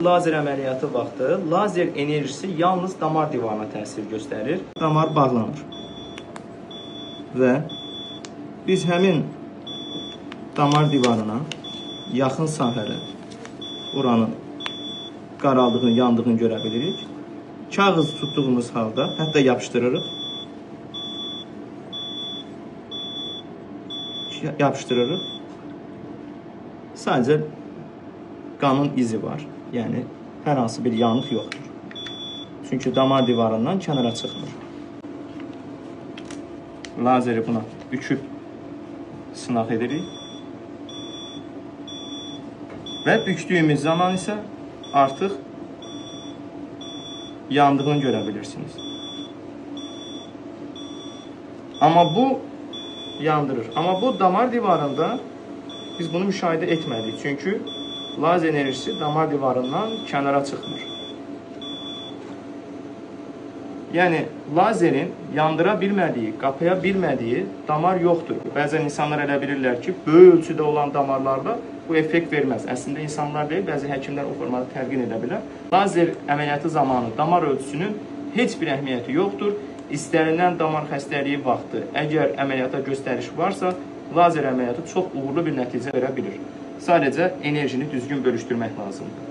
Lazer əməliyyatı vaxtı lazer enerjisi yalnız damar divarına təsir göstərir. Damar bağlanır. Və biz həmin damar divarına yaxın sahədə oranın qaraldığını, yandığını görə bilirik. Kağız tutduğumuz halda, hətta yapışdırırıq. Sadəcə qanın izi var. Yəni, hər hansı bir yanıq yoxdur. Çünki damar divarından kənara çıxmır. Lazeri buna büküb sınaq edirik. Və bükdüyümüz zaman isə artıq yandığını görə bilirsiniz. Amma bu yandırır. Amma bu damar divarında biz bunu müşahidə etmədik. Çünki lazer enerjisi damar divarından kənara çıxmır. Yəni, lazerin yandıra bilmədiyi, qapaya bilmədiyi damar yoxdur. Bəzən insanlar elə bilirlər ki, böyük ölçüdə olan damarlarda bu effekt verməz. Əslində insanlar deyil, bəzi həkimlər o formada təlqin edə bilər. Lazer əməliyyatı zamanı damar ölçüsünün heç bir əhəmiyyəti yoxdur. İstənilən damar xəstəliyi vaxtı, əgər əməliyyata göstəriş varsa, lazer əməliyyatı çox uğurlu bir nəticə verə bilir. Sadəcə enerjini düzgün bölüşdürmək lazımdır.